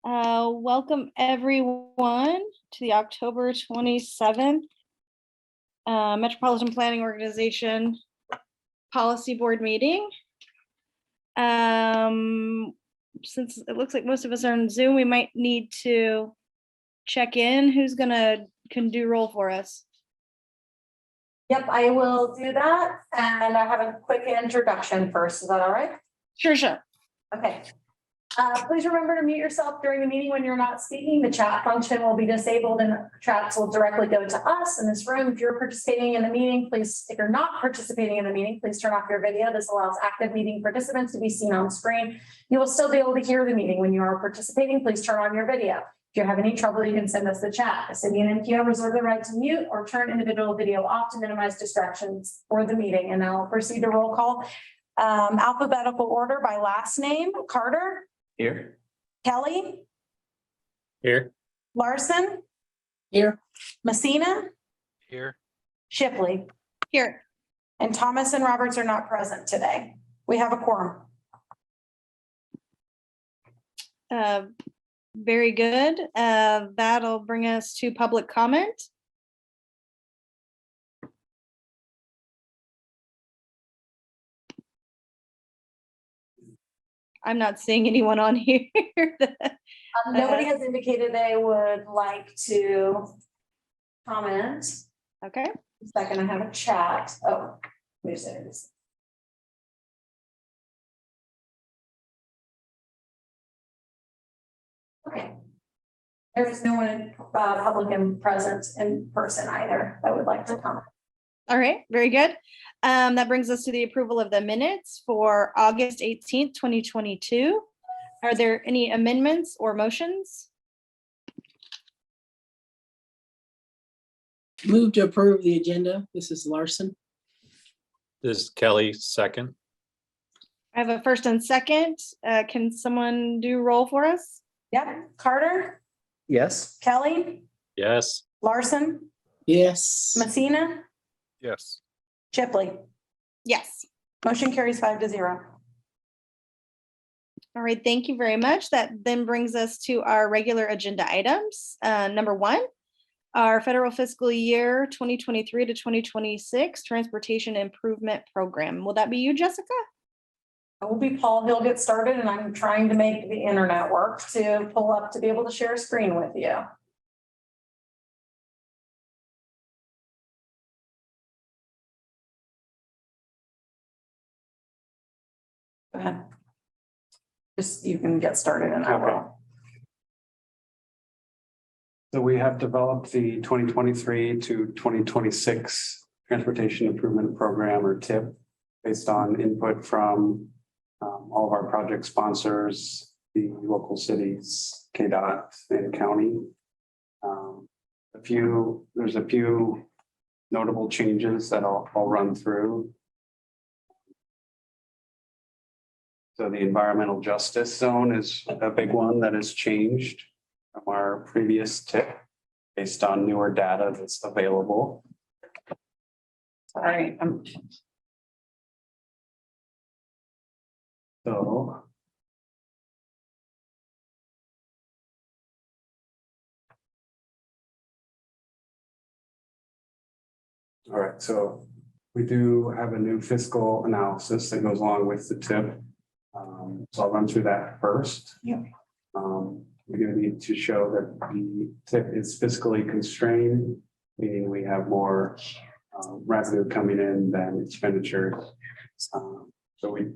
Welcome everyone to the October 27th Metropolitan Planning Organization Policy Board meeting. Since it looks like most of us are on Zoom, we might need to check in. Who's can do roll for us? Yep, I will do that. And I have a quick introduction first. Is that all right? Sure. Okay. Please remember to mute yourself during the meeting when you're not speaking. The chat function will be disabled and chats will directly go to us in this room. If you're participating in the meeting, if you're not participating in the meeting, please turn off your video. This allows active meeting participants to be seen on screen. You will still be able to hear the meeting when you are participating. Please turn on your video. If you have any trouble, you can send us the chat. The city and MPO reserve the right to mute or turn individual video off to minimize distractions for the meeting. And I'll proceed to roll call. Alphabetical order by last name. Carter. Here. Kelly. Here. Larson. Here. Messina. Here. Shipley. Here. And Thomas and Roberts are not present today. We have a quorum. Very good. That'll bring us to public comment. I'm not seeing anyone on here. Nobody has indicated they would like to comment. Okay. A second, I have a chat. Oh, there's it. Okay. There is no one in public and present in person either that would like to comment. All right, very good. That brings us to the approval of the minutes for August 18th, 2022. Are there any amendments or motions? Move to approve the agenda. This is Larson. This is Kelly, second. I have a first and second. Can someone do roll for us? Yep. Carter. Yes. Kelly. Yes. Larson. Yes. Messina. Yes. Shipley. Yes. Motion carries 5-0. All right, thank you very much. That then brings us to our regular agenda items. Number one, our federal fiscal year 2023 to 2026 transportation improvement program. Will that be you, Jessica? It will be Paul. He'll get started, and I'm trying to make the internet work to pull up to be able to share a screen with you. Go ahead. Just you can get started and I will. So we have developed the 2023 to 2026 Transportation Improvement Program, or TIP, based on input from all of our project sponsors, the local cities, KDOT and county. There's a few notable changes that I'll run through. So the environmental justice zone is a big one that has changed from our previous TIP based on newer data that's available. Sorry. So all right, so we do have a new fiscal analysis that goes along with the TIP. So I'll run through that first. Yeah. We're going to need to show that the TIP is fiscally constrained, meaning we have more revenue coming in than expenditures. So we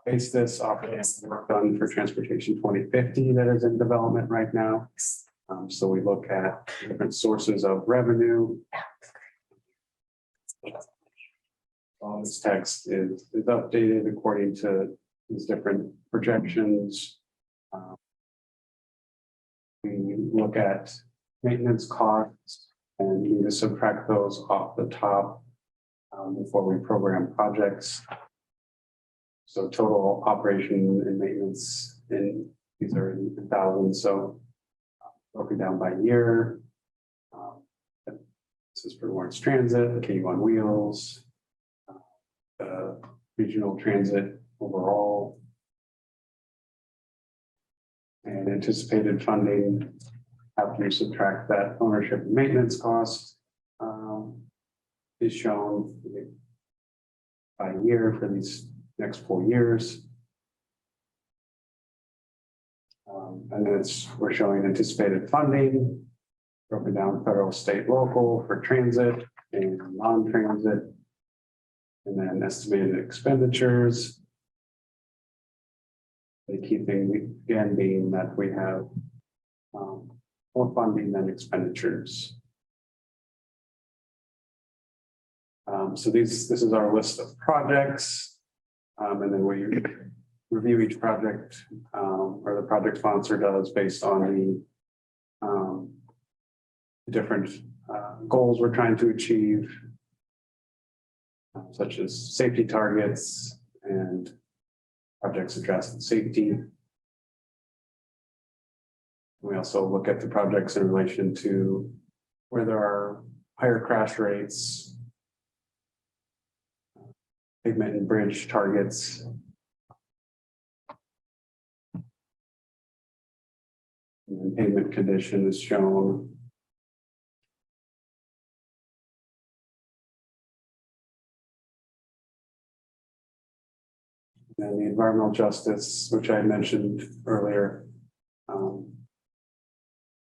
base this off of work done for Transportation 2050 that is in development right now. So we look at different sources of revenue. All this text is updated according to these different projections. We look at maintenance costs and need to subtract those off the top before we program projects. So total operation and maintenance in these are in the thousands. So broken down by year. This is for Lawrence Transit, KU on Wheels, regional transit overall. And anticipated funding, after you subtract that ownership and maintenance cost, is shown by year for these next 4 years. And then we're showing anticipated funding, broken down federal, state, local for transit and non-transit. And then estimated expenditures. The key thing again being that we have more funding than expenditures. So this is our list of projects. And then we review each project, or the project sponsor does, based on the different goals we're trying to achieve, such as safety targets and projects addressing safety. We also look at the projects in relation to where there are higher crash rates, pavement and bridge targets. And pavement condition is shown. And the environmental justice, which I mentioned earlier,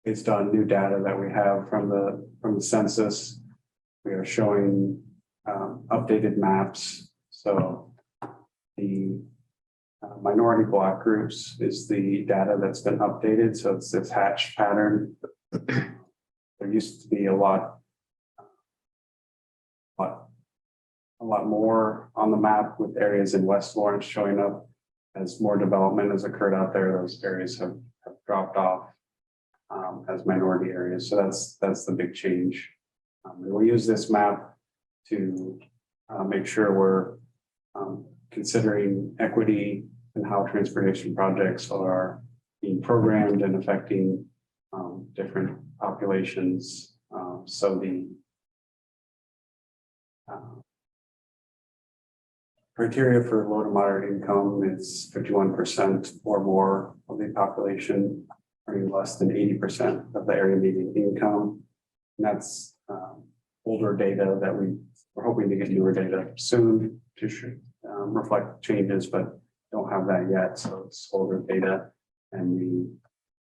based on new data that we have from the census, we are showing updated maps. So the minority block groups is the data that's been updated. So it's this hatch pattern. There used to be a lot more on the map, with areas in West Lawrence showing up. As more development has occurred out there, those areas have dropped off as minority areas. So that's the big change. And we use this map to make sure we're considering equity and how transportation projects are being programmed and affecting different populations. So the criteria for low to moderate income is 51% or more of the population earning less than 80% of the area median income. And that's older data that we're hoping to get newer data soon to reflect changes, but don't have that yet. So it's older data, and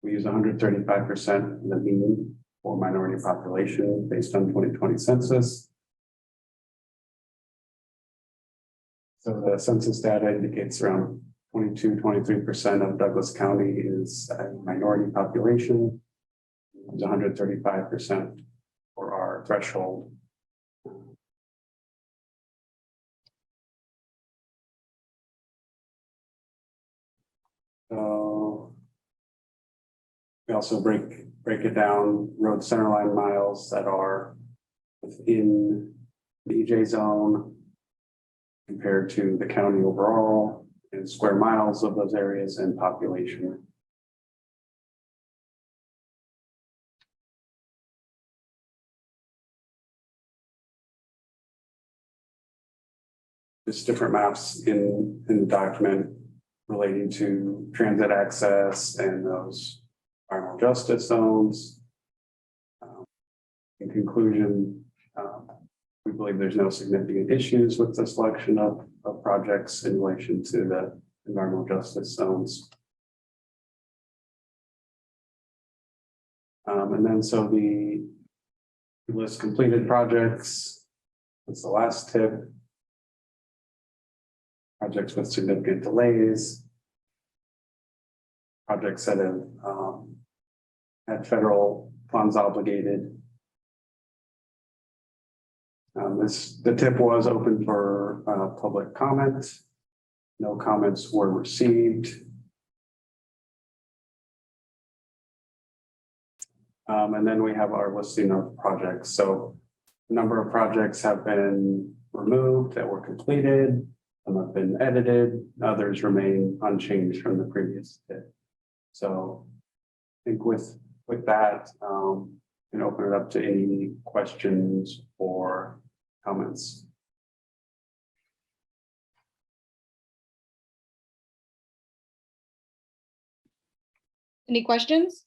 we use 135% of the mean for minority population based on 2020 census. So the census data indicates around 23% of Douglas County is a minority population. It's 135% for our threshold. So we also break it down, road centerline miles that are within the EJ zone compared to the county overall, and square miles of those areas and population. There's different maps in the document relating to transit access and those environmental justice zones. In conclusion, we believe there's no significant issues with the selection of projects in relation to the environmental justice zones. And then so the list completed projects, that's the last tip. Projects with significant delays. Projects that have had federal funds obligated. The tip was open for public comment. No comments were received. And then we have our listing of projects. So a number of projects have been removed that were completed. Some have been edited. Others remain unchanged from the previous tip. So I think with that, you can open it up to any questions or comments. Any questions?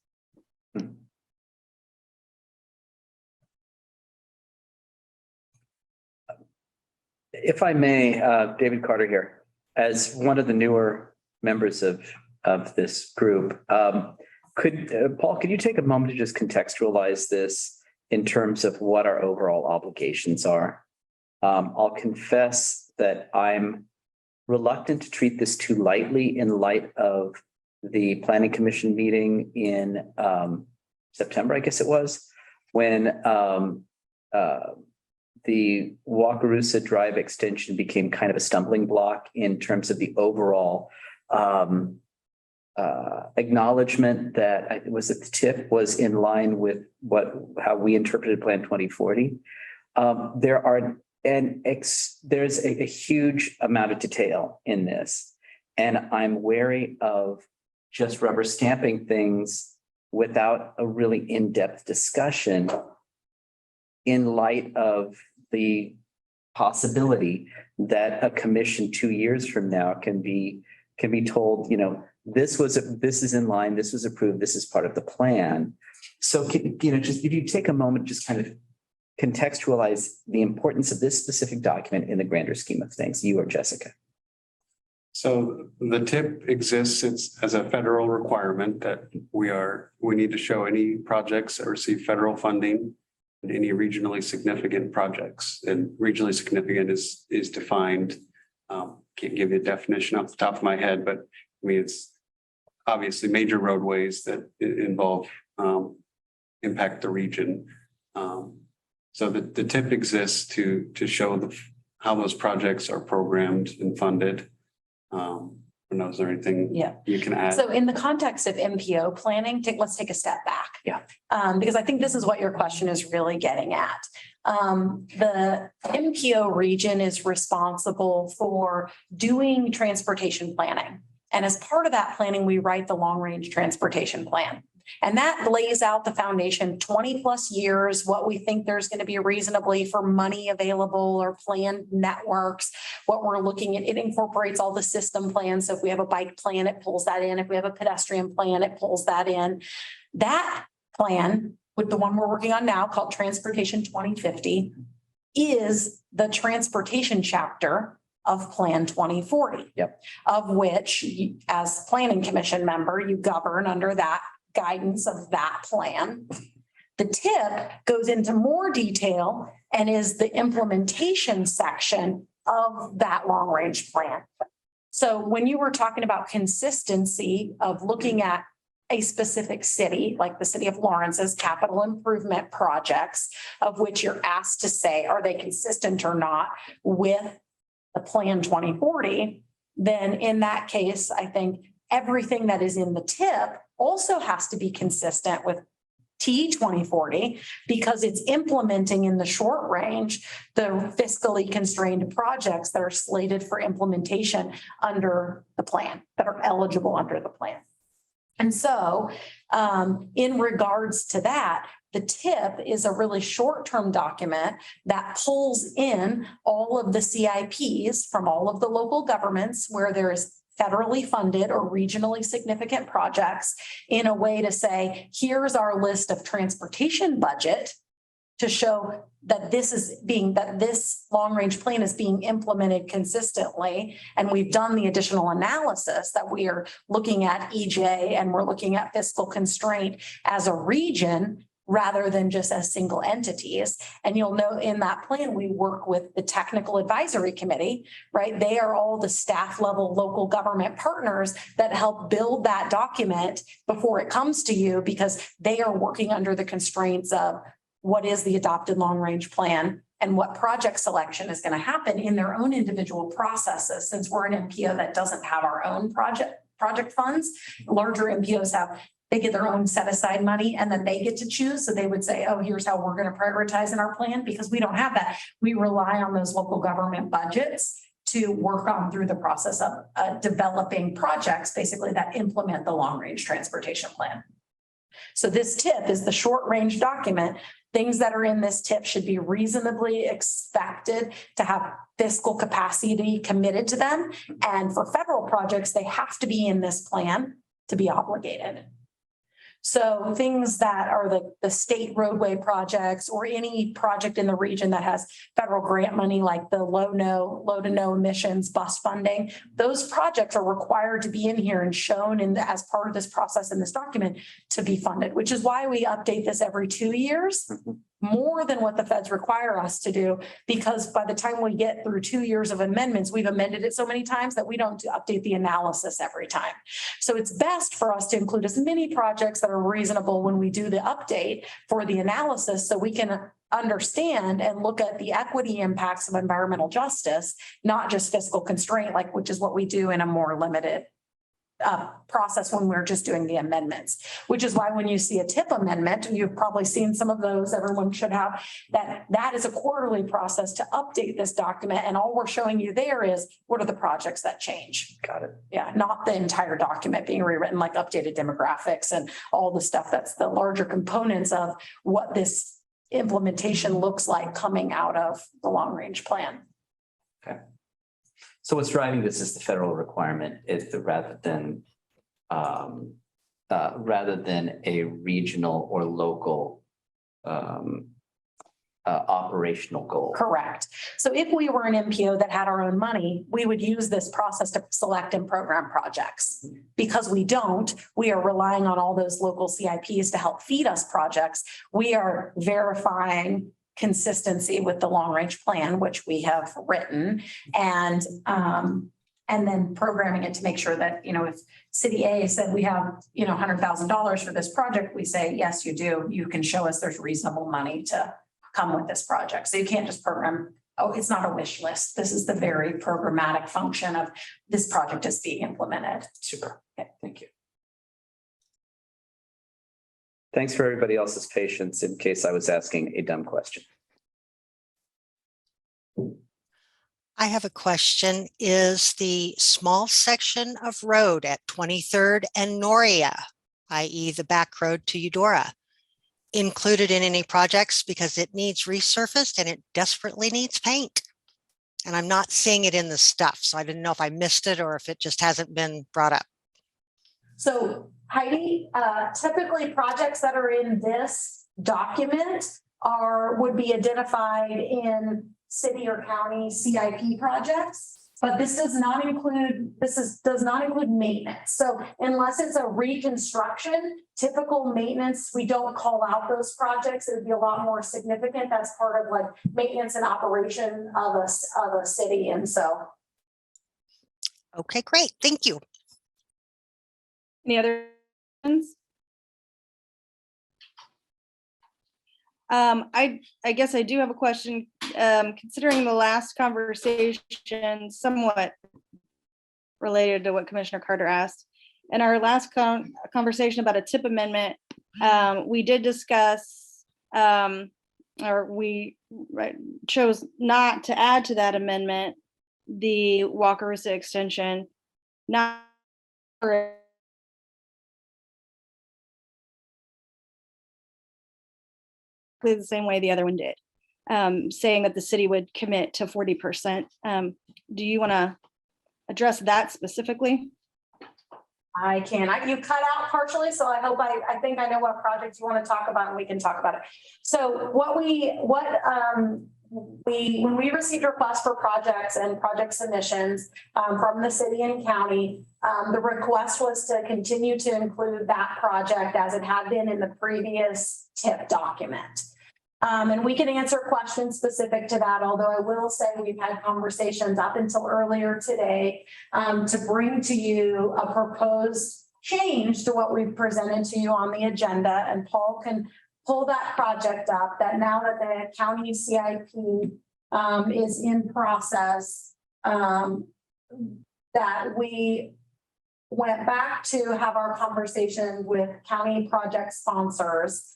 If I may, David Carter here, as one of the newer members of this group, Paul, could you take a moment to just contextualize this in terms of what our overall obligations are? I'll confess that I'm reluctant to treat this too lightly in light of the Planning Commission meeting in September, I guess it was, when the Wakarusa Drive extension became kind of a stumbling block in terms of the overall acknowledgement that it was that the TIP was in line with how we interpreted Plan 2040. There's a huge amount of detail in this, and I'm wary of just rubber stamping things without a really in-depth discussion in light of the possibility that a commission 2 years from now can be told, this is in line, this was approved, this is part of the plan. So, just if you take a moment, just kind of contextualize the importance of this specific document in the grander scheme of things, you or Jessica. So the TIP exists, it's as a federal requirement that we need to show any projects that receive federal funding and any regionally significant projects. And regionally significant is defined. Can't give you a definition off the top of my head, but I mean, it's obviously major roadways that involve impact the region. So the TIP exists to show how those projects are programmed and funded. I don't know, is there anything you can add? So in the context of MPO planning, let's take a step back. Yeah. Because I think this is what your question is really getting at. The MPO region is responsible for doing transportation planning. And as part of that planning, we write the long-range transportation plan. And that lays out the foundation, 20 plus years, what we think there's going to be reasonably for money available or planned networks, what we're looking at. It incorporates all the system plans. So if we have a bike plan, it pulls that in. If we have a pedestrian plan, it pulls that in. That plan, with the one we're working on now called Transportation 2050, is the transportation chapter of Plan 2040. Yep. Of which, as Planning Commission member, you govern under that guidance of that plan. The TIP goes into more detail and is the implementation section of that long range plan. So when you were talking about consistency of looking at a specific city, like the city of Lawrence's capital improvement projects, of which you're asked to say, are they consistent or not with the Plan 2040? Then in that case, I think everything that is in the TIP also has to be consistent with T 2040 because it's implementing in the short range the fiscally constrained projects that are slated for implementation under the plan, that are eligible under the plan. And so in regards to that, the TIP is a really short-term document that pulls in all of the CIPs from all of the local governments where there is federally funded or regionally significant projects in a way to say, here's our list of transportation budget to show that this long-range plan is being implemented consistently. And we've done the additional analysis that we are looking at EJ and we're looking at fiscal constraint as a region rather than just as single entities. And you'll know in that plan, we work with the technical advisory committee, right? They are all the staff level local government partners that help build that document before it comes to you because they are working under the constraints of what is the adopted long range plan and what project selection is going to happen in their own individual processes. Since we're an MPO that doesn't have our own project funds, larger MPOs they get their own set aside money and then they get to choose. So they would say, oh, here's how we're going to prioritize in our plan because we don't have that. We rely on those local government budgets to work on through the process of developing projects, basically that implement the long range transportation plan. So this TIP is the short range document. Things that are in this TIP should be reasonably expected to have fiscal capacity committed to them. And for federal projects, they have to be in this plan to be obligated. So things that are the state roadway projects or any project in the region that has federal grant money, like the low to no emissions bus funding, those projects are required to be in here and shown as part of this process in this document to be funded, which is why we update this every 2 years, more than what the feds require us to do, because by the time we get through 2 years of amendments, we've amended it so many times that we don't update the analysis every time. So it's best for us to include as many projects that are reasonable when we do the update for the analysis, so we can understand and look at the equity impacts of environmental justice, not just fiscal constraint, which is what we do in a more limited process when we're just doing the amendments, which is why when you see a TIP amendment, you've probably seen some of those, everyone should have, that is a quarterly process to update this document. And all we're showing you there is what are the projects that change. Got it. Yeah, not the entire document being rewritten, like updated demographics and all the stuff that's the larger components of what this implementation looks like coming out of the long range plan. So what's driving this is the federal requirement, rather than a regional or local operational goal. Correct. So if we were an MPO that had our own money, we would use this process to select and program projects. Because we don't, we are relying on all those local CIPs to help feed us projects. We are verifying consistency with the long range plan, which we have written, and then programming it to make sure that, if City A said we have, $100,000 for this project, we say, yes, you do. You can show us there's reasonable money to come with this project. So you can't just program, oh, it's not a wish list. This is the very programmatic function of this project is being implemented. Super. Okay, thank you. Thanks for everybody else's patience in case I was asking a dumb question. I have a question. Is the small section of road at 23rd and Noria, i.e. the back road to Eudora, included in any projects because it needs resurfaced and it desperately needs paint? And I'm not seeing it in the stuff, so I didn't know if I missed it or if it just hasn't been brought up. So Heidi, typically projects that are in this document would be identified in city or county CIP projects, but this does not include maintenance. So unless it's a reconstruction, typical maintenance, we don't call out those projects. It would be a lot more significant. That's part of maintenance and operation of a city. And so. Okay, great. Thank you. Any other questions? I guess I do have a question. Considering the last conversation, somewhat related to what Commissioner Carter asked, in our last conversation about a TIP amendment, we did discuss, or we chose not to add to that amendment the Wakarusa extension, not the same way the other one did, saying that the city would commit to 40%. Do you want to address that specifically? I can. You cut out partially, so I hope I think I know what projects you want to talk about, and we can talk about it. So when we received requests for projects and project submissions from the city and county, the request was to continue to include that project as it had been in the previous TIP document. And we can answer questions specific to that, although I will say we've had conversations up until earlier today to bring to you a proposed change to what we've presented to you on the agenda, and Paul can pull that project up, that now that the county CIP is in process, that we went back to have our conversation with county project sponsors,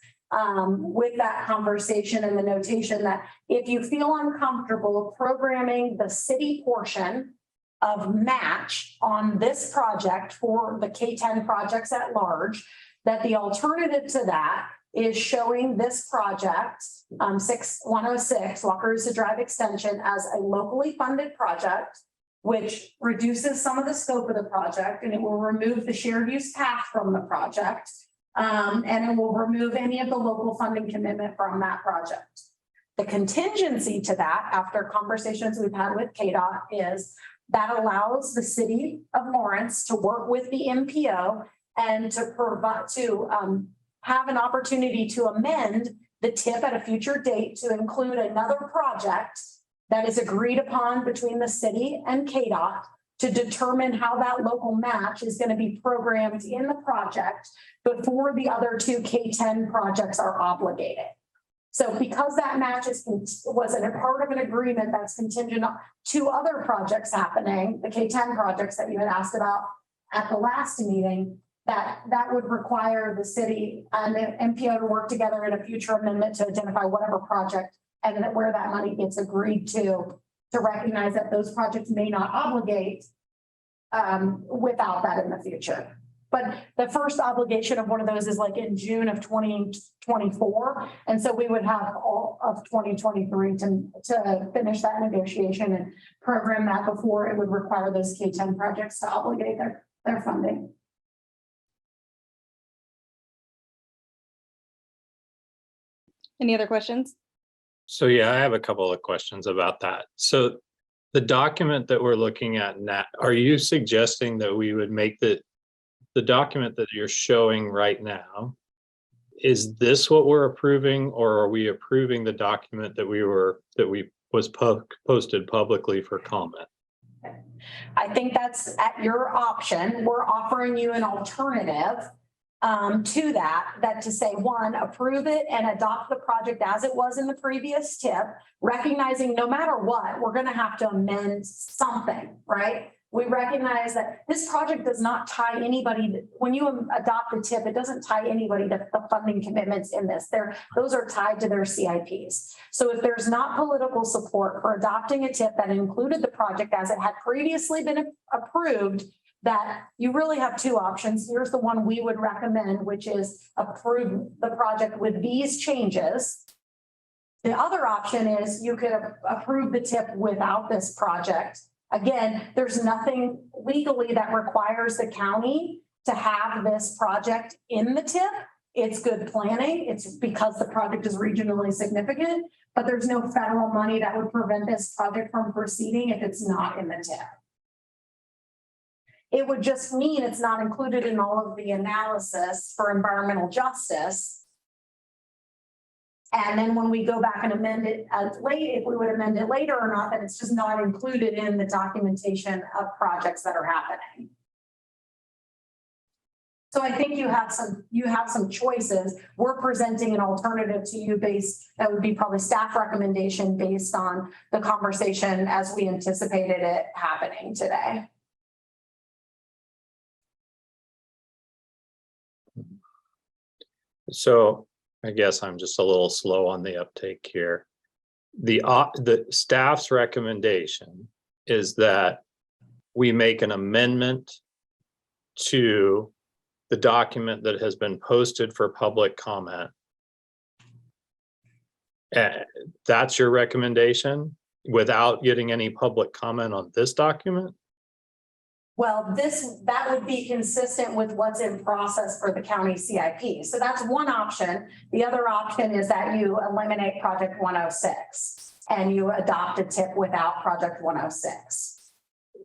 with that conversation and the notation that if you feel uncomfortable programming the city portion of match on this project for the K-10 projects at large, that the alternative to that is showing this project, 6106 Wakarusa Drive Extension, as a locally funded project, which reduces some of the scope of the project, and it will remove the shared use path from the project, And it will remove any of the local funding commitment from that project. The contingency to that, after conversations we've had with KDOT, is that allows the city of Lawrence to work with the MPO and to provide, to have an opportunity to amend the TIP at a future date to include another project that is agreed upon between the city and KDOT to determine how that local match is going to be programmed in the project before the other two K-10 projects are obligated. So because that match was a part of an agreement that's contingent on two other projects happening, the K-10 projects that you had asked about at the last meeting, that would require the city and the MPO to work together in a future amendment to identify whatever project and where that money gets agreed to recognize that those projects may not obligate without that in the future. But the first obligation of one of those is like in June of 2024. And so we would have all of 2023 to finish that negotiation and program that before it would require those K-10 projects to obligate their funding. Any other questions? So yeah, I have a couple of questions about that. So the document that we're looking at now, are you suggesting that we would make the document that you're showing right now, is this what we're approving, or are we approving the document that was posted publicly for comment? I think that's at your option. We're offering you an alternative to that to say, one, approve it and adopt the project as it was in the previous TIP, recognizing no matter what, we're going to have to amend something, right? We recognize that this project does not tie anybody. When you adopt the TIP, it doesn't tie anybody to the funding commitments in this. Those are tied to their CIPs. So if there's not political support for adopting a TIP that included the project as it had previously been approved, that you really have two options. Here's the one we would recommend, which is approve the project with these changes. The other option is you could approve the TIP without this project. Again, there's nothing legally that requires the county to have this project in the TIP. It's good planning. It's because the project is regionally significant, but there's no federal money that would prevent this project from proceeding if it's not in the TIP. It would just mean it's not included in all of the analysis for environmental justice. And then when we go back and amend it late, if we would amend it later or not, then it's just not included in the documentation of projects that are happening. So I think you have some choices. We're presenting an alternative to you that would be probably staff recommendation based on the conversation as we anticipated it happening today. So I guess I'm just a little slow on the uptake here. The staff's recommendation is that we make an amendment to the document that has been posted for public comment. That's your recommendation without getting any public comment on this document? Well, that would be consistent with what's in process for the county CIP. So that's one option. The other option is that you eliminate Project 106 and you adopt a TIP without Project 106.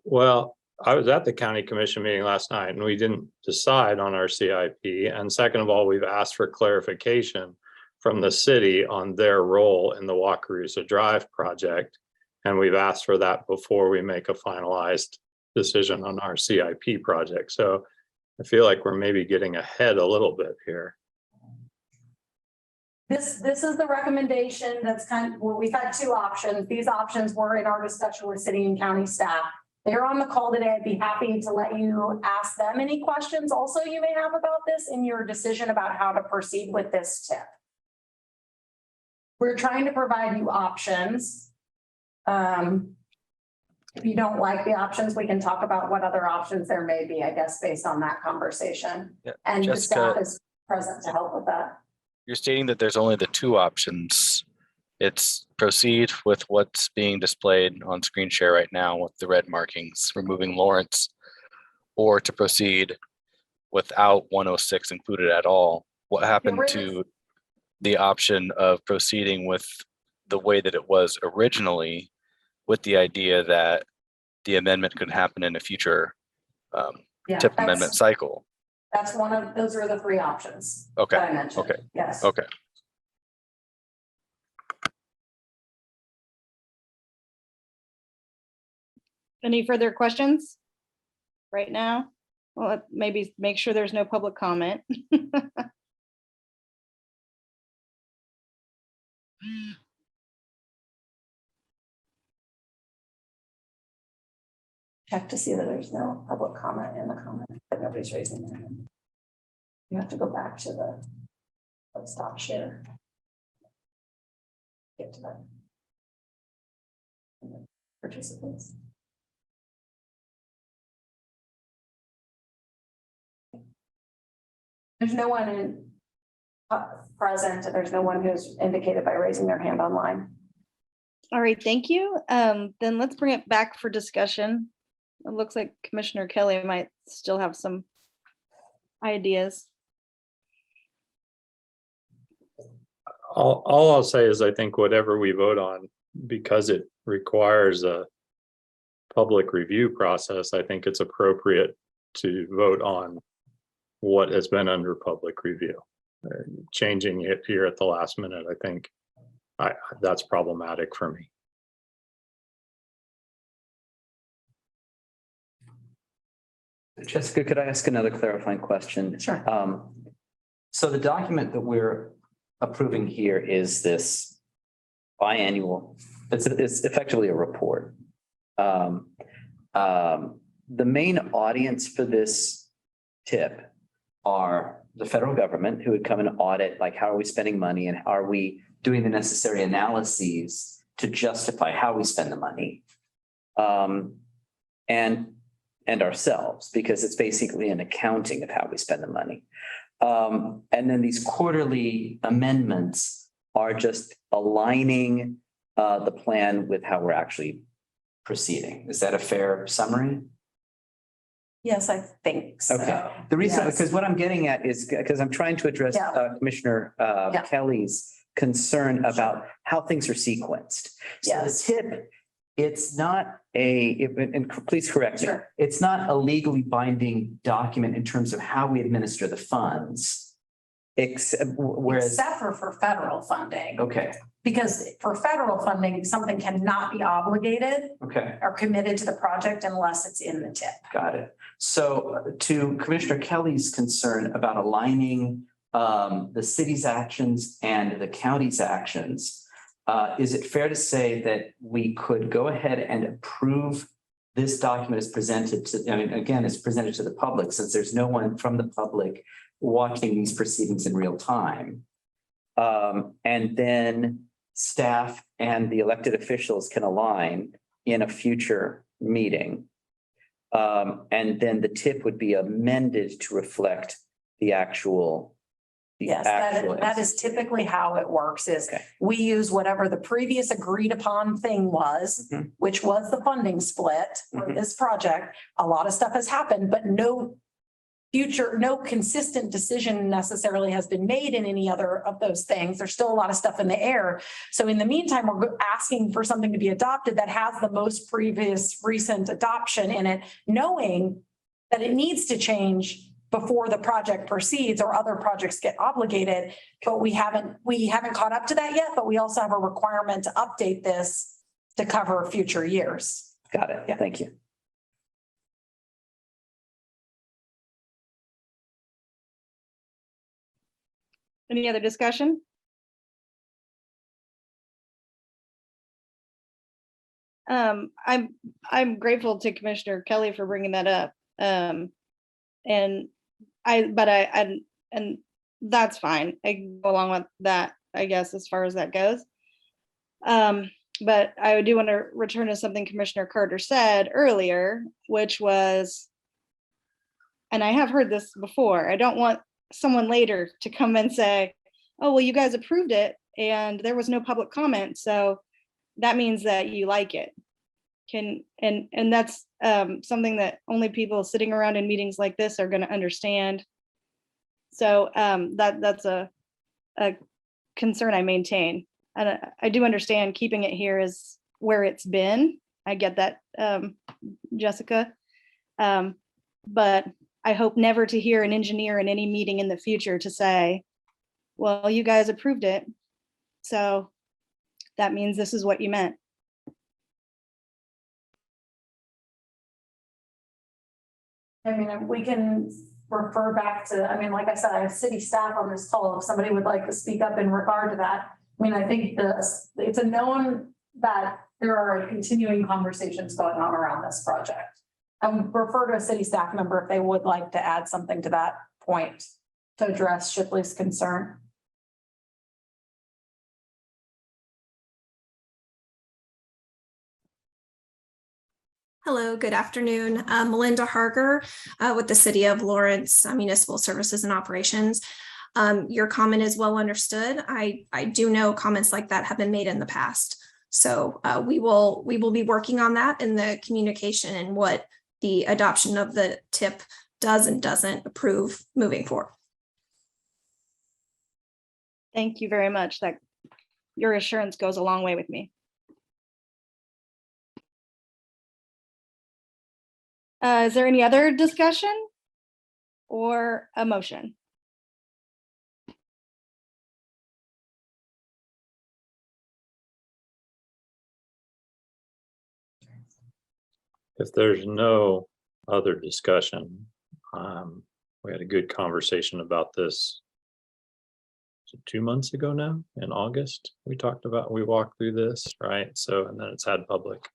Well, I was at the county commission meeting last night and we didn't decide on our CIP. And second of all, we've asked for clarification from the city on their role in the Wakarusa Drive project. And we've asked for that before we make a finalized decision on our CIP project. So I feel like we're maybe getting ahead a little bit here. This is the recommendation that's we've had two options. These options were in our discussion with city and county staff. They're on the call today. I'd be happy to let you ask them any questions also you may have about this in your decision about how to proceed with this TIP. We're trying to provide you options. If you don't like the options, we can talk about what other options there may be, I guess, based on that conversation. Yeah, and Jessica, the staff is present to help with that. You're stating that there's only the two options. It's proceed with what's being displayed on screen share right now with the red markings, removing Lawrence, or to proceed without 106 included at all. What happened to the option of proceeding with the way that it was originally, with the idea that the amendment could happen in a future Yeah, TIP amendment cycle? That's one of, those are the three options Okay, that I mentioned. okay, Yes. okay. Any further questions right now? Well, maybe make sure there's no public comment. Check to see that there's no public comment in the comment, but nobody's raising their hand. You have to go back to the, let's stop share. Get to that. Participants. There's no one in present, and there's no one who's indicated by raising their hand online. All right, thank you. Then let's bring it back for discussion. It looks like Commissioner Kelly might still have some ideas. All I'll say is I think whatever we vote on, because it requires a public review process, I think it's appropriate to vote on what has been under public review. Changing it here at the last minute, I think that's problematic for me. Jessica, could I ask another clarifying question? Sure. So the document that we're approving here is this biannual, it's effectively a report. The main audience for this tip are the federal government, who would come and audit, like, how are we spending money and are we doing the necessary analyses to justify how we spend the money? And ourselves, because it's basically an accounting of how we spend the money. And then these quarterly amendments are just aligning the plan with how we're actually proceeding. Is that a fair summary? Yes, I think so. Okay. The reason, Yes. because what I'm getting at is, because I'm trying to address Yeah. Commissioner Kelly's concern about how things are sequenced. So the Yes. tip, it's not and please correct me, Sure. it's not a legally binding document in terms of how we administer the funds. Except for federal funding, okay, because for federal funding, something cannot be obligated okay, or committed to the project unless it's in the tip. got it. So to Commissioner Kelly's concern about aligning the city's actions and the county's actions, is it fair to say that we could go ahead and approve this document as presented to, I mean, again, it's presented to the public, since there's no one from the public watching these proceedings in real time. And then staff and the elected officials can align in a future meeting. And then the tip would be amended to reflect the actual. Yes, that is typically how it works, is Okay. we use whatever the previous agreed upon thing was, Mhm. which was the funding split for Mhm. this project. A lot of stuff has happened, but no consistent decision necessarily has been made in any other of those things. There's still a lot of stuff in the air. So in the meantime, we're asking for something to be adopted that has the most previous recent adoption in it, knowing that it needs to change before the project proceeds or other projects get obligated. But we haven't caught up to that yet, but we also have a requirement to update this to cover future years. Got it. Yeah. Thank you. Any other discussion? I'm grateful to Commissioner Kelly for bringing that up. And that's fine. I can go along with that, I guess, as far as that goes. But I do want to return to something Commissioner Carter said earlier, which was, and I have heard this before, I don't want someone later to come and say, oh, well, you guys approved it and there was no public comment, so that means that you like it. and that's something that only people sitting around in meetings like this are going to understand. So that's a concern I maintain. And I do understand keeping it here is where it's been. I get that, Jessica. But I hope never to hear an engineer in any meeting in the future to say, well, you guys approved it, so that means this is what you meant. I mean, we can refer back to, I mean, like I said, I have city staff on this call. If somebody would like to speak up in regard to that. I mean, I think it's a known that there are continuing conversations going on around this project. I would refer to a city staff member if they would like to add something to that point to address Shipley's concern. Hello, good afternoon. Melinda Harger with the City of Lawrence Municipal Services and Operations. Your comment is well understood. I do know comments like that have been made in the past. So we will be working on that in the communication and what the adoption of the TIP does and doesn't approve moving forward. Thank you very much. That your assurance goes a long way with me. Is there any other discussion or a motion? If there's no other discussion, we had a good conversation about this 2 months ago now, in August. We walked through this, right? So, and then it's had public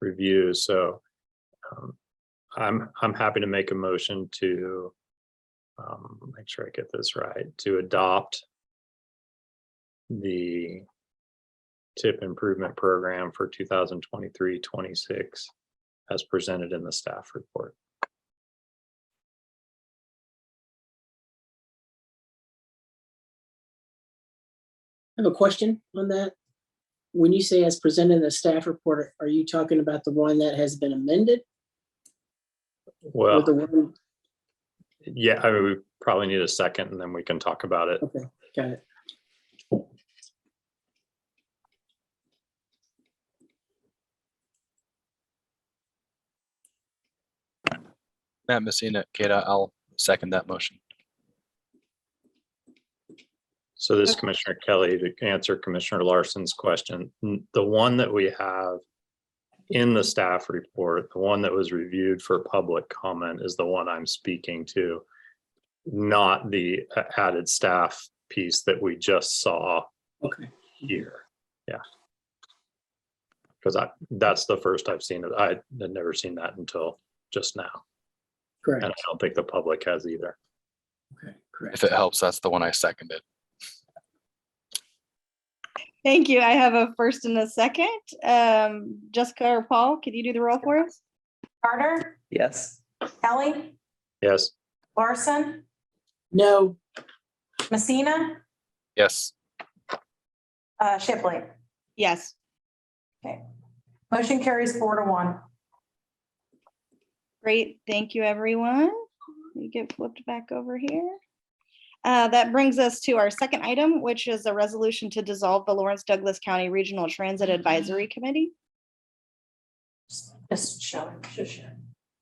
review. So I'm happy to make a motion to make sure I get this right, to adopt the TIP improvement program for 2023-26 as presented in the staff report. I have a question on that. When you say as presented in the staff report, are you talking about the one that has been amended? Or the Well, one? yeah, I mean, we probably need a second and then we can talk about it. Okay, got it. Matt Messina, Kata, I'll second that motion. So this Commissioner Kelly, to answer Commissioner Larson's question, the one that we have in the staff report, the one that was reviewed for public comment is the one I'm speaking to, not the added staff piece that we just saw Okay. here. Yeah. Because that's the first I've seen it. I had never seen that until just now. Correct. And I don't think the public has either. Okay, correct. If it helps, that's the one I seconded. Thank you. I have a first and a second. Jessica or Paul, could you do the roll for us? Carter, Yes. Kelly, Yes. Larson, No, Messina, Yes. Shipley. Yes. Okay. Motion carries 4-1. Great. Thank you, everyone. Let me get flipped back over here. That brings us to our second item, which is a resolution to dissolve the Lawrence Douglas County Regional Transit Advisory Committee. Just showing.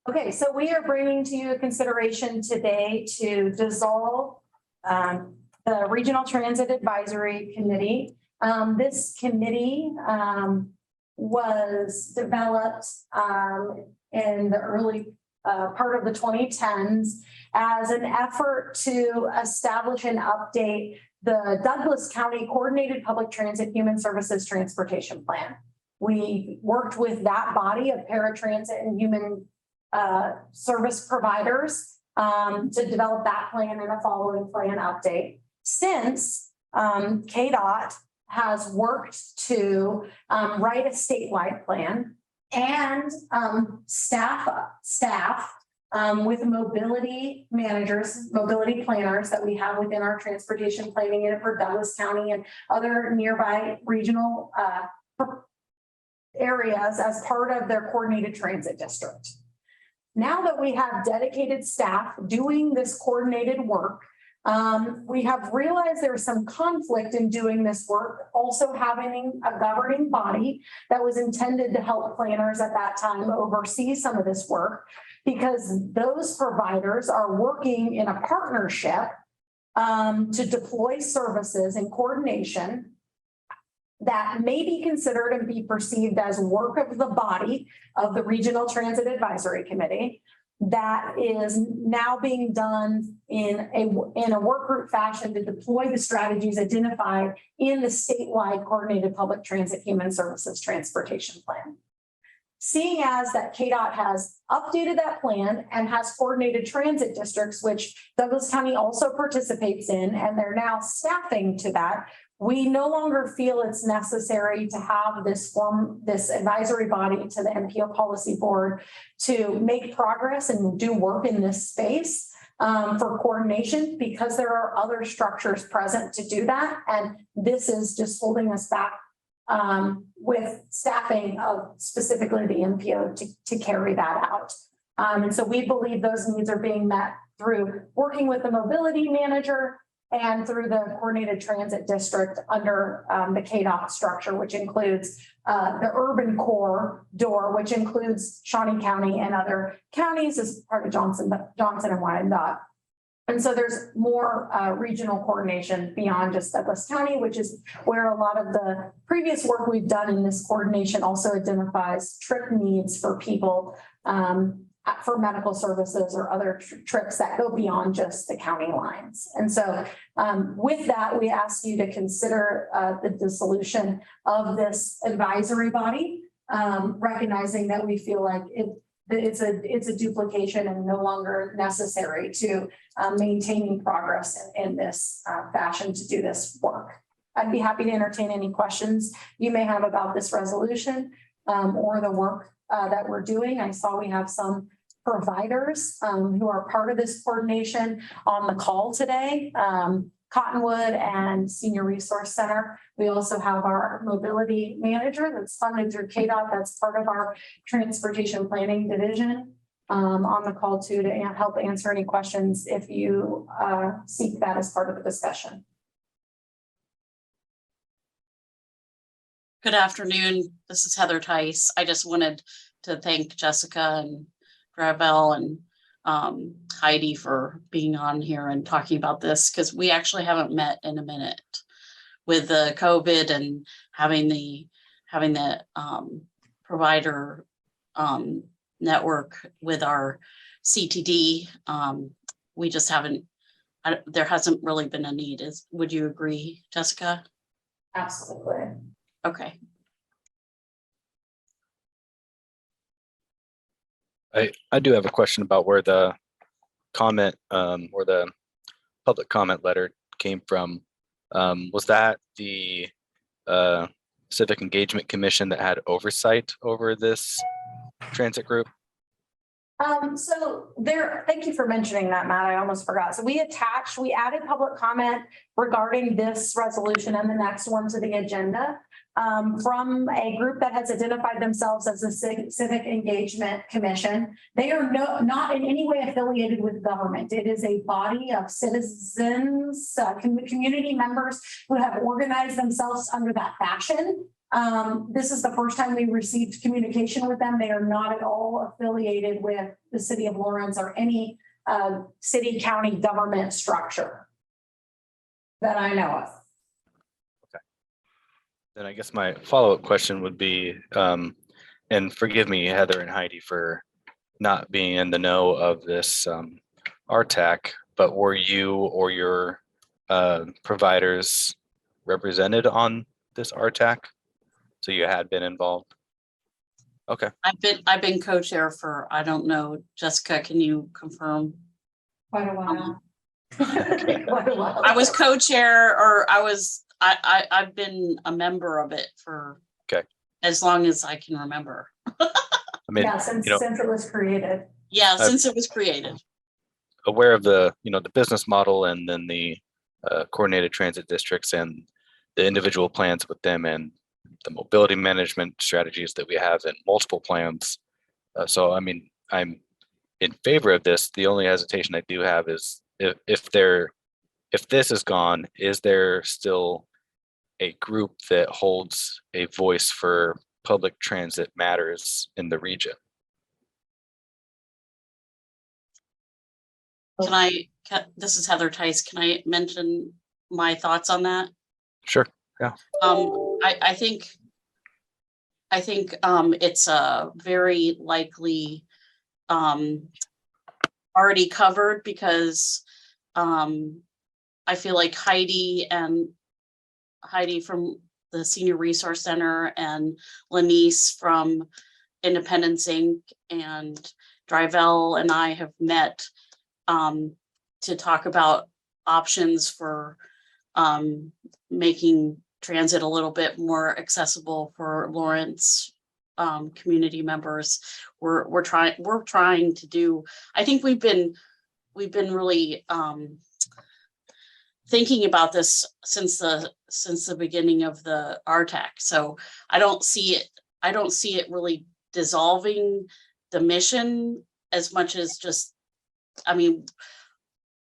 Okay, so we are bringing to you a consideration today to dissolve the Regional Transit Advisory Committee. This committee was developed in the early part of the 2010s as an effort to establish and update the Douglas County Coordinated Public Transit Human Services Transportation Plan. We worked with that body of paratransit and human service providers to develop that plan and a following plan update. Since KDOT has worked to write a statewide plan and staff with mobility managers, mobility planners that we have within our transportation planning unit for Douglas County and other nearby regional areas as part of their coordinated transit district. Now that we have dedicated staff doing this coordinated work, we have realized there's some conflict in doing this work, also having a governing body that was intended to help planners at that time oversee some of this work, because those providers are working in a partnership to deploy services in coordination that may be considered and be perceived as work of the body of the Regional Transit Advisory Committee that is now being done in a work group fashion to deploy the strategies identified in the statewide Coordinated Public Transit Human Services Transportation Plan. Seeing as that KDOT has updated that plan and has coordinated transit districts, which Douglas County also participates in, and they're now staffing to that, we no longer feel it's necessary to have this advisory body to the MPO policy board to make progress and do work in this space for coordination, because there are other structures present to do that. And this is just holding us back with staffing of specifically the MPO to carry that out. And so we believe those needs are being met through working with the mobility manager and through the coordinated transit district under the KDOT structure, which includes the urban core door, which includes Shawnee County and other counties as part of Johnson and Wyandotte. And so there's more regional coordination beyond just Douglas County, which is where a lot of the previous work we've done in this coordination also identifies trip needs for people for medical services or other trips that go beyond just the county lines. And so with that, we ask you to consider the dissolution of this advisory body, recognizing that we feel like it's a duplication and no longer necessary to maintaining progress in this fashion to do this work. I'd be happy to entertain any questions you may have about this resolution or the work that we're doing. I saw we have some providers who are part of this coordination on the call today. Cottonwood and Senior Resource Center. We also have our mobility manager that's funded through KDOT. That's part of our transportation planning division on the call too, to help answer any questions if you seek that as part of the discussion. Good afternoon. This is Heather Tice. I just wanted to thank Jessica and Gravel and Heidi for being on here and talking about this, because we actually haven't met in a minute with the COVID and having the provider network with our CTD. We just haven't, there hasn't really been a need. Would you agree, Jessica? Absolutely. Okay. I do have a question about where the comment or the public comment letter came from. Was that the Civic Engagement Commission that had oversight over this transit group? So thank you for mentioning that, Matt. I almost forgot. So we added public comment regarding this resolution and the next one to the agenda from a group that has identified themselves as a Civic Engagement Commission. They are not in any way affiliated with government. It is a body of citizens, community members who have organized themselves under that fashion. This is the first time we received communication with them. They are not at all affiliated with the city of Lawrence or any city county government structure that I know of. Okay. Then I guess my follow-up question would be, and forgive me, Heather and Heidi, for not being in the know of this RTAC, but were you or your providers represented on this RTAC? So you had been involved? Okay. I've been co-chair for, I don't know, Jessica, can you confirm? Quite a while. Quite a while. I was co-chair, or I've been a member of it for as long as I can remember. I mean, yeah, since it was created. Yeah, since it was created. Aware of the, the business model and then the coordinated transit districts and the individual plans with them and the mobility management strategies that we have in multiple plans. So, I mean, I'm in favor of this. The only hesitation I do have is if this is gone, is there still a group that holds a voice for public transit matters in the region? This is Heather Tice. Can I mention my thoughts on that? Sure. Yeah. I think it's very likely already covered because I feel like Heidi from the Senior Resource Center and Lanice from Independence Inc. and Drivell and I have met to talk about options for making transit a little bit more accessible for Lawrence community members. We're trying to do. I think we've been really thinking about this since the beginning of the RTAC. So I don't see it really dissolving the mission as much as just, I mean,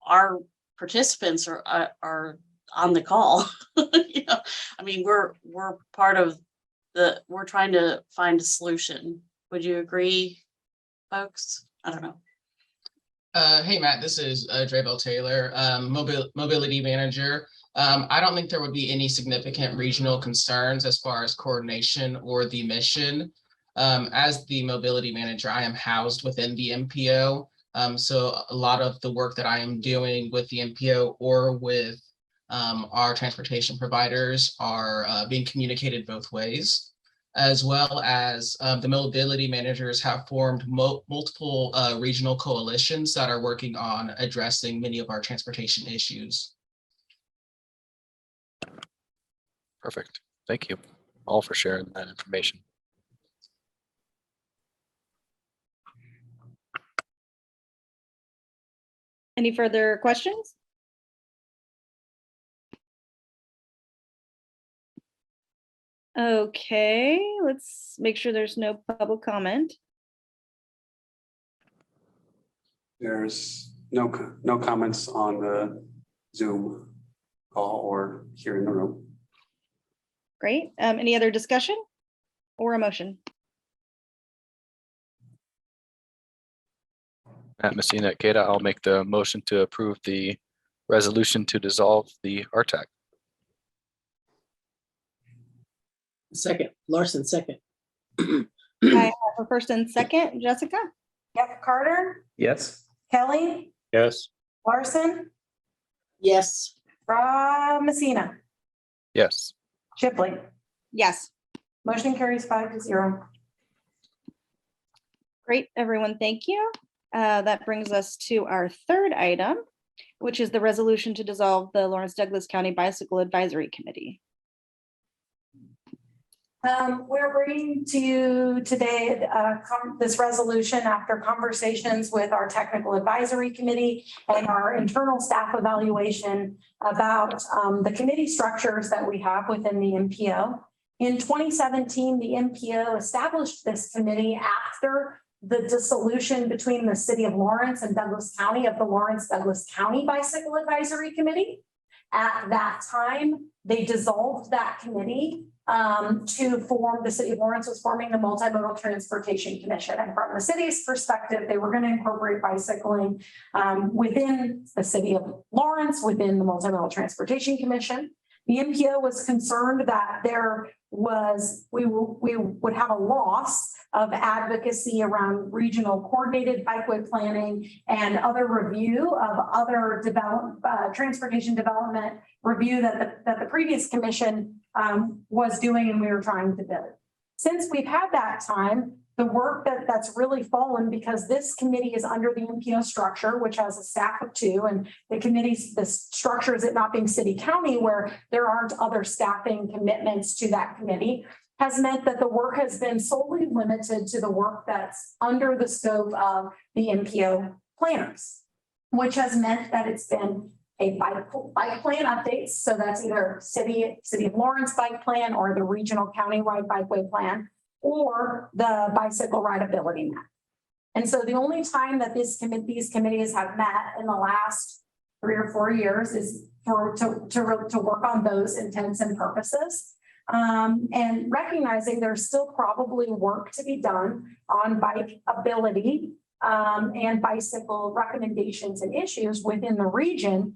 our participants are on the call. You know, I mean, we're part of we're trying to find a solution. Would you agree, folks? I don't know. Hey, Matt, this is Drabel Taylor, mobility manager. I don't think there would be any significant regional concerns as far as coordination or the mission. As the mobility manager, I am housed within the MPO. So a lot of the work that I am doing with the MPO or with our transportation providers are being communicated both ways, as well as the mobility managers have formed multiple regional coalitions that are working on addressing many of our transportation issues. Perfect. Thank you all for sharing that information. Any further questions? Okay, let's make sure there's no public comment. There's no comments on the Zoom call or here in the room. Great. Any other discussion or a motion? Matt Messina, Kata, I'll make the motion to approve the resolution to dissolve the RTAC. Second, Larson, second. I have a first and second. Jessica? Yep, Carter, Yes. Kelly, Yes. Larson, Yes. Messina, Yes. Shipley. Yes. Motion carries 5-0. Great, everyone. Thank you. That brings us to our third item, which is the resolution to dissolve the Lawrence Douglas County Bicycle Advisory Committee. We're bringing to you today this resolution after conversations with our technical advisory committee and our internal staff evaluation about the committee structures that we have within the MPO. In 2017, the MPO established this committee after the dissolution between the city of Lawrence and Douglas County of the Lawrence Douglas County Bicycle Advisory Committee. At that time, they dissolved that committee to form, the city of Lawrence was forming the Multimodal Transportation Commission. And from the city's perspective, they were going to incorporate bicycling within the city of Lawrence, within the Multimodal Transportation Commission. The MPO was concerned that we would have a loss of advocacy around regional coordinated bikeway planning and other review of other transportation development review that the previous commission was doing and we were trying to build. Since we've had that time, the work that's really fallen, because this committee is under the MPO structure, which has a staff of 2, and the structure is it not being city county where there aren't other staffing commitments to that committee, has meant that the work has been solely limited to the work that's under the scope of the MPO planners, which has meant that it's been a bike plan updates. So that's either city of Lawrence bike plan or the regional countywide bikeway plan or the bicycle rideability map. And so the only time that these committees have met in the last 3 or 4 years is to work on those intents and purposes. And recognizing there's still probably work to be done on bike ability and bicycle recommendations and issues within the region.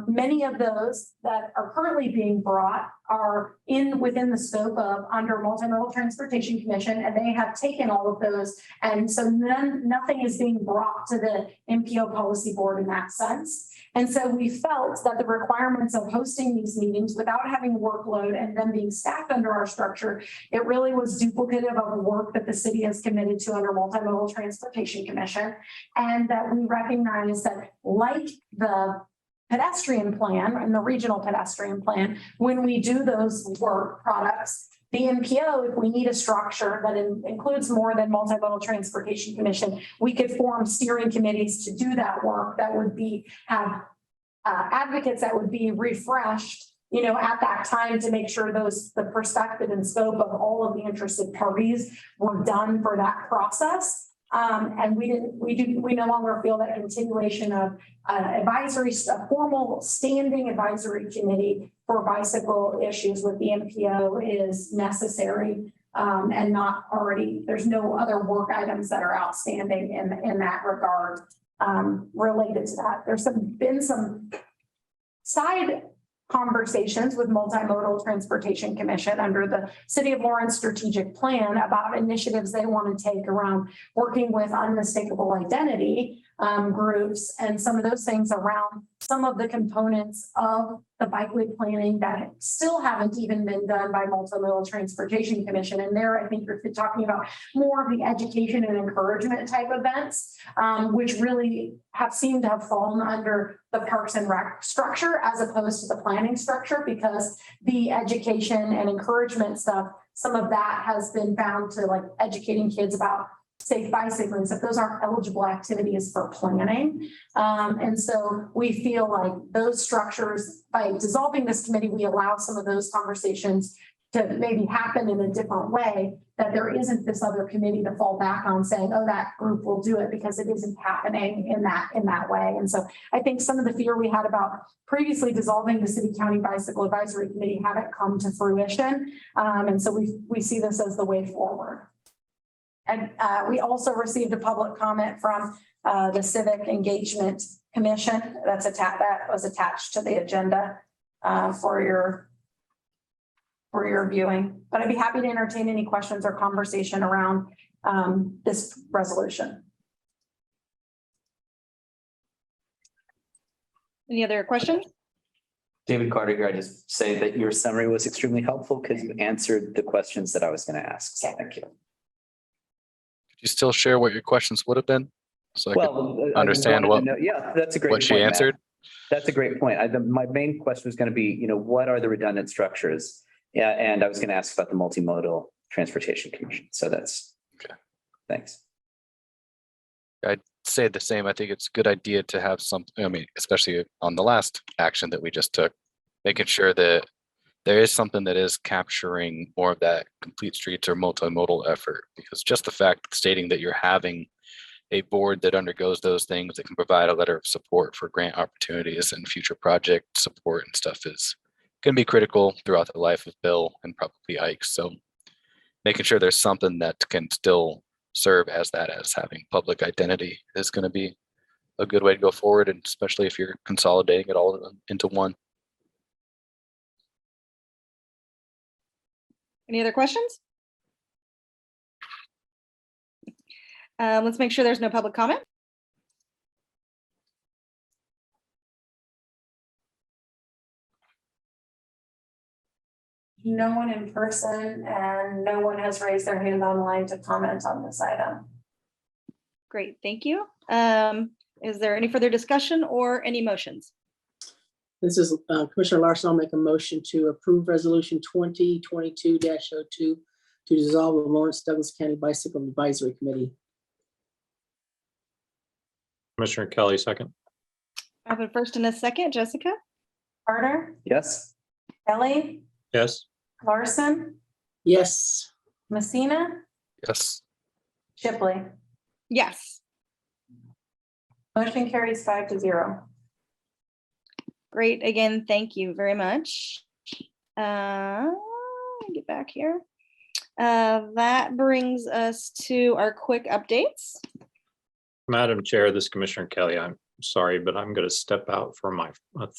Many of those that are currently being brought are within the scope of under Multimodal Transportation Commission, and they have taken all of those. And so nothing is being brought to the MPO policy board in that sense. And so we felt that the requirements of hosting these meetings without having workload and them being staffed under our structure, it really was duplicative of the work that the city has committed to under Multimodal Transportation Commission. And that we recognize that, like the pedestrian plan and the regional pedestrian plan, when we do those work products, the MPO, if we need a structure that includes more than Multimodal Transportation Commission, we could form steering committees to do that work that would have advocates that would be refreshed, at that time to make sure the perspective and scope of all of the interested parties were done for that process. And we no longer feel that continuation of a formal standing advisory committee for bicycle issues with the MPO is necessary and not already, there's no other work items that are outstanding in that regard related to that. There's been some side conversations with Multimodal Transportation Commission under the City of Lawrence strategic plan about initiatives they want to take around working with unmistakable identity groups and some of those things around some of the components of the bikeway planning that still haven't even been done by Multimodal Transportation Commission. And there, I think you're talking about more of the education and encouragement type events, which really have seemed to have fallen under the Parks and Rec structure as opposed to the planning structure, because the education and encouragement stuff, some of that has been found to like educating kids about safe bicycling, so those aren't eligible activities for planning. And so we feel like those structures, by dissolving this committee, we allow some of those conversations to maybe happen in a different way, that there isn't this other committee to fall back on saying, oh, that group will do it, because it isn't happening in that way. And so I think some of the fear we had about previously dissolving the City County Bicycle Advisory Committee haven't come to fruition. And so we see this as the way forward. And we also received a public comment from the Civic Engagement Commission that was attached to the agenda for your viewing. But I'd be happy to entertain any questions or conversation around this resolution. Any other questions? David Carter here. I just say that your summary was extremely helpful because you answered the questions that I was going to ask. So thank you. You still share what your questions would have been? So I could understand yeah, that's a great what point, she answered. Matt. That's a great point. My main question was going to be, what are the redundant structures? Yeah, and I was going to ask about the Multimodal Transportation Commission. So that's okay. Thanks. I'd say the same. I think it's a good idea to have something, especially on the last action that we just took, making sure that there is something that is capturing more of that complete streets or multimodal effort, because just the fact of stating that you're having a board that undergoes those things that can provide a letter of support for grant opportunities and future project support and stuff is going to be critical throughout the life of Bill and probably Ike. So making sure there's something that can still serve as having public identity is going to be a good way to go forward, and especially if you're consolidating it all into one. Any other questions? Let's make sure there's no public comment. No one in person and no one has raised their hand online to comment on this item. Great, thank you. Is there any further discussion or any motions? This is Commissioner Larson. I'll make a motion to approve resolution 2022-02 to dissolve the Lawrence Douglas County Bicycle Advisory Committee. Commissioner Kelly, second. I have a first and a second. Jessica? Carter, Yes? Kelly, Yes, Larson, Yes, Messina, Yes. Shipley. Yes. Motion carries 5-0. Great. Again, thank you very much. Get back here. That brings us to our quick updates. Madam Chair, this is Commissioner Kelly. I'm sorry, but I'm going to step out for my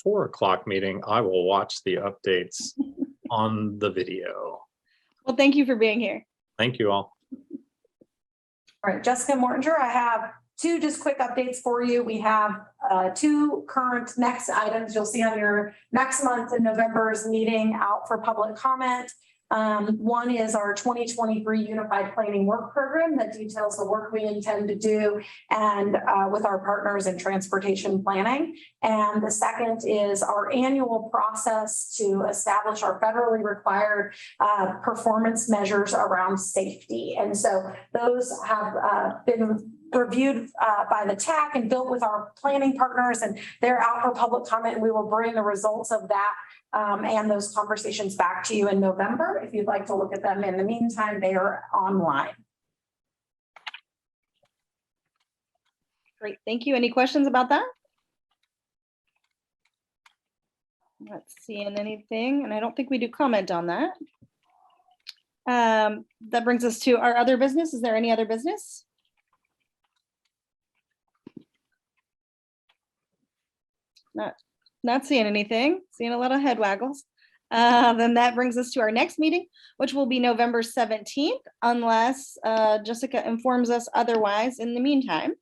4 o'clock meeting. I will watch the updates on the video. Well, thank you for being here. Thank you all. All right, Jessica Mortinger, I have 2 just quick updates for you. We have 2 current next items you'll see on your next month in November's meeting out for public comment. One is our 2023 Unified Planning Work Program that details the work we intend to do and with our partners in transportation planning. And the second is our annual process to establish our federally required performance measures around safety. And so those have been reviewed by the TAC and built with our planning partners, and they're out for public comment, and we will bring the results of that and those conversations back to you in November. If you'd like to look at them in the meantime, they are online. Great. Thank you. Any questions about that? Not seeing anything, and I don't think we do comment on that. That brings us to our other business. Is there any other business? Not seeing anything, seeing a lot of head waggles. Then that brings us to our next meeting, which will be November 17th, unless Jessica informs us otherwise in the meantime.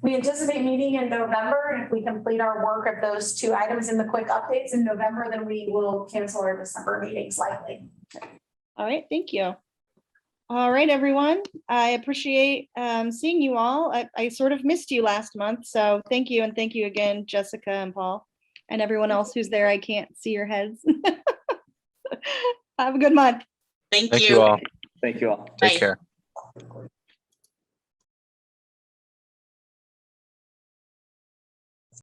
We anticipate meeting in November, and if we complete our work of those 2 items in the quick updates in November, then we will cancel our December meetings likely. All right, thank you. All right, everyone. I appreciate seeing you all. I sort of missed you last month, so thank you. And thank you again, Jessica and Paul, and everyone else who's there. I can't see your heads. Have a good month. Thank Thank you. you all. Thank you all. Take Bye. care.